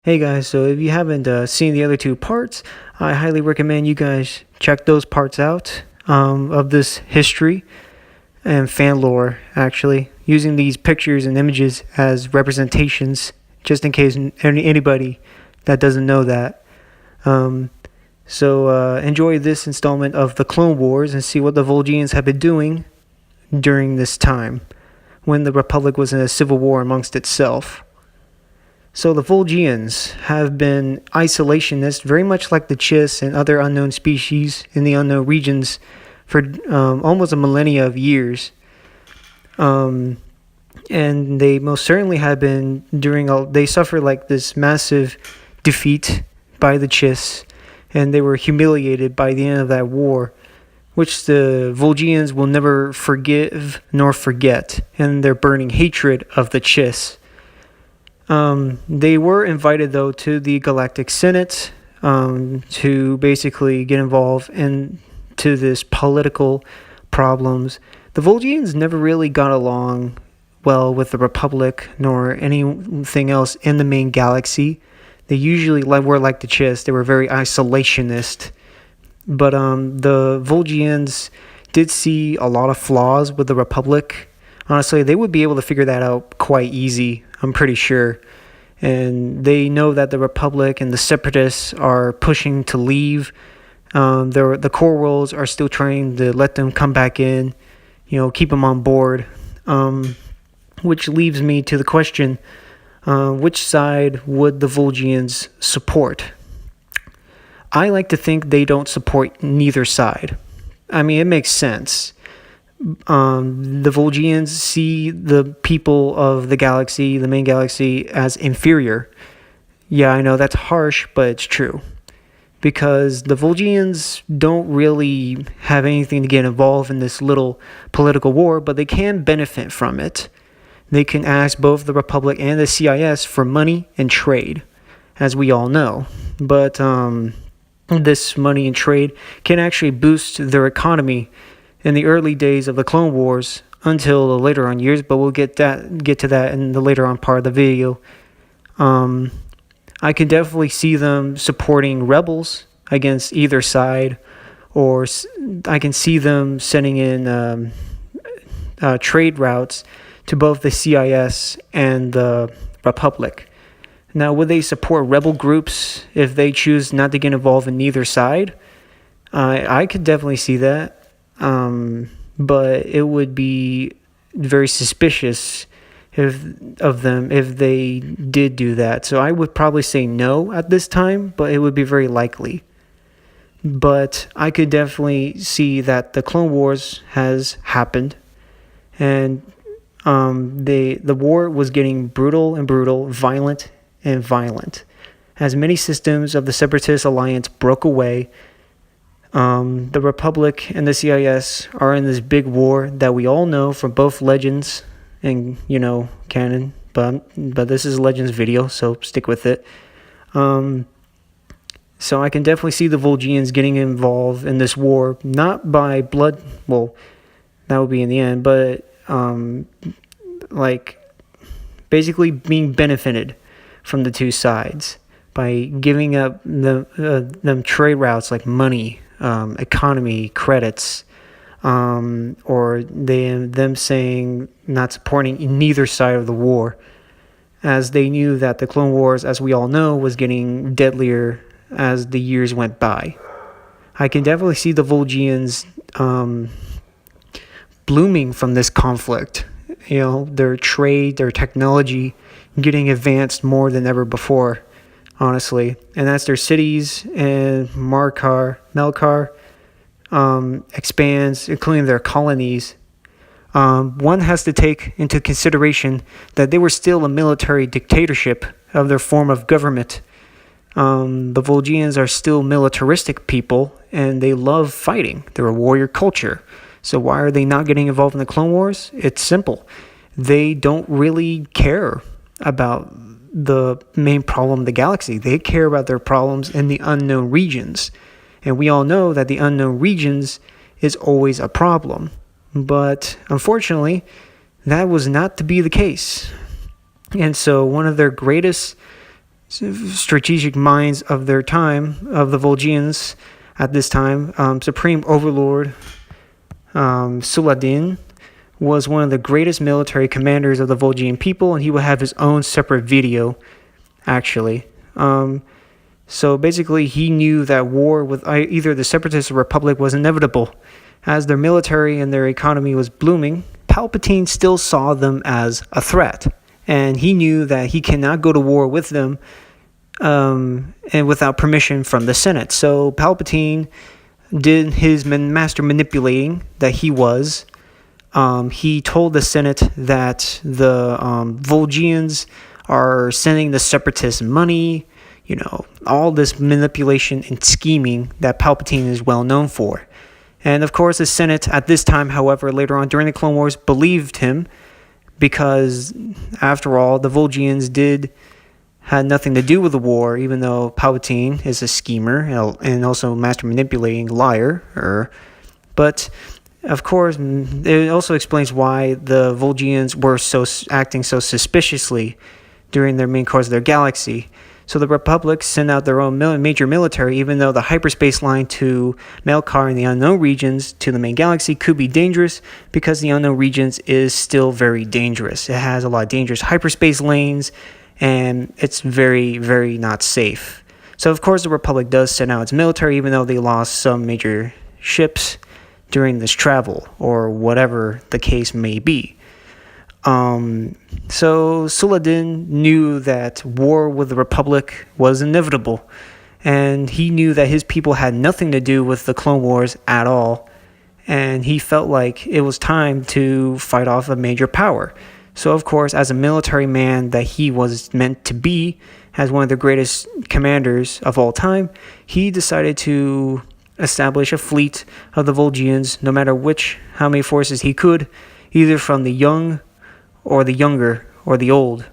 Hey guys, so if you haven't seen the other two parts, I highly recommend you guys check those parts out of this history and fan lore, actually, using these pictures and images as representations, just in case anybody that doesn't know that. Um, so enjoy this installment of the Clone Wars and see what the Vol'jians have been doing during this time, when the Republic was in a civil war amongst itself. So the Vol'jians have been isolationists, very much like the chiss and other unknown species in the unknown regions for almost a millennia of years. And they most certainly have been they suffered like this massive defeat by the chiss, and they were humiliated by the end of that war, which the Vol'jians will never forgive nor forget, and their burning hatred of the chiss. They were invited, though, to the Galactic Senate to basically get involved into this political problems. The Vol'jians never really got along well with the Republic nor anything else in the main galaxy. They usually were like the chiss. They were very isolationist. But the Vol'jians did see a lot of flaws with the Republic. Honestly, they would be able to figure that out quite easy, I'm pretty sure. And they know that the Republic and the Separatists are pushing to leave. The core worlds are still trying to let them come back in, keep them on board. Which leaves me to the question, which side would the Vol'jians support? I like to think they don't support neither side. I mean, it makes sense. The Vol'jians see the people of the galaxy, the main galaxy, as inferior. Yeah, I know that's harsh, but it's true. Because the Vol'jians don't really have anything to get involved in this little political war, but they can benefit from it. They can ask both the Republic and the CIS for money and trade, as we all know. But this money and trade can actually boost their economy in the early days of the Clone Wars until the later on years, but we'll get to that in the later on part of the video. I can definitely see them supporting rebels against either side, or I can see them sending in trade routes to both the CIS and the Republic. Now, would they support rebel groups if they choose not to get involved in neither side? I could definitely see that. But it would be very suspicious of them if they did do that. So I would probably say no at this time, but it would be very likely. But I could definitely see that the Clone Wars has happened, and the war was getting brutal and brutal, violent and violent, as many systems of the Separatist Alliance broke away. The Republic and the CIS are in this big war that we all know from both Legends and, canon. But this is a Legends video, so stick with it. So I can definitely see the Vol'jians getting involved in this war, not by blood. Well, that would be in the end, but basically being benefited from the two sides by giving up them trade routes like money, economy, credits, or them saying not supporting neither side of the war, as they knew that the Clone Wars, as we all know, was getting deadlier as the years went by. I can definitely see the Vol'jians blooming from this conflict. Their trade, their technology getting advanced more than ever before, honestly. And as their cities and Melkar expands, including their colonies, one has to take into consideration that they were still a military dictatorship of their form of government. The Vol'jians are still militaristic people, and they love fighting. They're a warrior culture. So why are they not getting involved in the Clone Wars? It's simple. They don't really care about the main problem of the galaxy. They care about their problems in the unknown regions. And we all know that the unknown regions is always a problem. But unfortunately, that was not to be the case. And so one of their greatest strategic minds of their time, of the Vol'jians at this time. Supreme Overlord Saladin was one of the greatest military commanders of the Vol'jian people, and he would have his own separate video, actually. So basically, he knew that war with either the Separatists or Republic was inevitable. As their military and their economy was blooming, Palpatine still saw them as a threat. And he knew that he cannot go to war with them and without permission from the Senate. So Palpatine did his master manipulating that he was. He told the Senate that the Vol'jians are sending the Separatists money, all this manipulation and scheming that Palpatine is well known for. And of course, the Senate at this time, however, later on during the Clone Wars, believed him because, after all, the Vol'jians had nothing to do with the war, even though Palpatine is a schemer and also master manipulating liar. But of course, it also explains why the Vol'jians were acting so suspiciously during their main course of their galaxy. So the Republic sent out their own major military, even though the hyperspace line to Melkar and the unknown regions to the main galaxy could be dangerous, because the unknown regions is still very dangerous. It has a lot of dangerous hyperspace lanes, and it's very, very not safe. So of course the Republic does send out its military, even though they lost some major ships during this travel, or whatever the case may be. So Saladin knew that war with the Republic was inevitable, and he knew that his people had nothing to do with the Clone Wars at all, and he felt like it was time to fight off a major power. So of course, as a military man that he was meant to be, as one of the greatest commanders of all time, he decided to establish a fleet of the Vol'jians, no matter how many forces he could, either from the young or the younger or the old,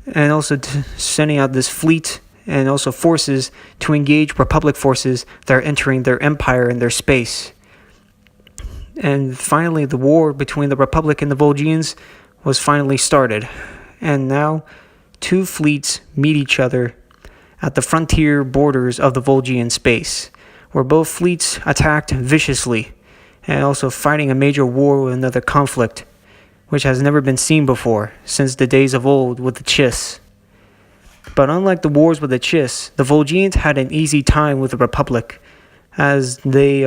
and also sending out this fleet and also forces to engage Republic forces that are entering their empire and their space. And finally, the war between the Republic and the Vol'jians was finally started, and now two fleets meet each other at the frontier borders of the Vol'jian space, where both fleets attacked viciously and also fighting a major war with another conflict, which has never been seen before since the days of old with the chiss. But unlike the wars with the chiss, the Vol'jians had an easy time with the Republic, as they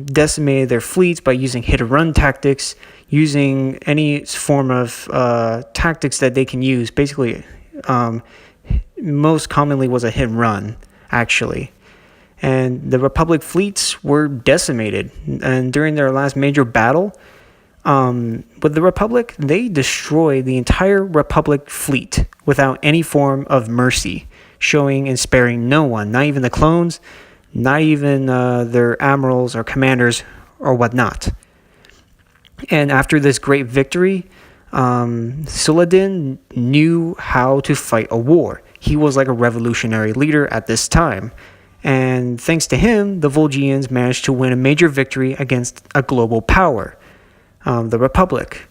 decimated their fleets by using hit-and-run tactics, using any form of tactics that they can use. Basically, most commonly was a hit-and-run, actually. And the Republic fleets were decimated, and during their last major battle, with the Republic, they destroyed the entire Republic fleet without any form of mercy, showing and sparing no one, not even the clones, not even their admirals or commanders or whatnot. And after this great victory, Saladin knew how to fight a war. He was like a revolutionary leader at this time. And thanks to him, the Vol'jians managed to win a major victory against a global power, the Republic.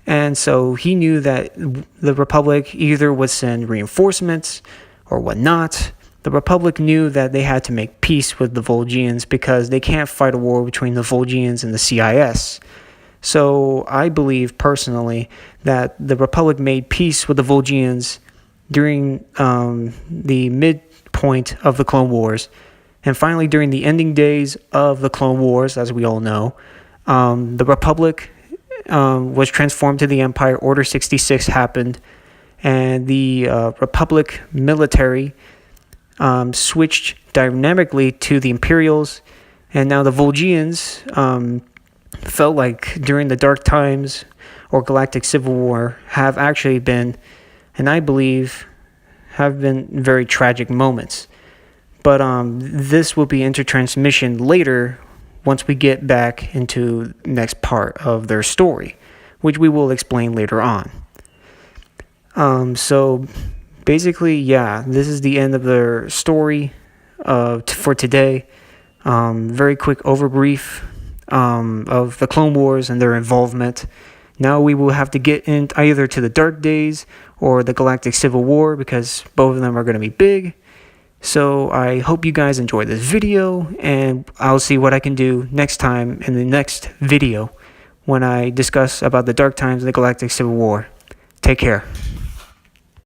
And so he knew that the Republic either would send reinforcements or whatnot. The Republic knew that they had to make peace with the Vol'jians because they can't fight a war between the Vol'jians and the CIS. So I believe personally that the Republic made peace with the Vol'jians during the midpoint of the Clone Wars. And finally, during the ending days of the Clone Wars, as we all know, the Republic was transformed to the Empire. Order 66 happened, and the Republic military switched dynamically to the Imperials, and now the Vol'jians felt like during the Dark Times or Galactic Civil War have actually been, and I believe have been, very tragic moments. But this will be intertransmission later once we get back into the next part of their story, which we will explain later on. So basically, yeah, this is the end of their story for today. Very quick overbrief of the Clone Wars and their involvement. Now we will have to get in either to the Dark Days or the Galactic Civil War, because both of them are going to be big. So I hope you guys enjoyed this video, and I'll see what I can do next time in the next video when I discuss about the Dark Times and the Galactic Civil War. Take care.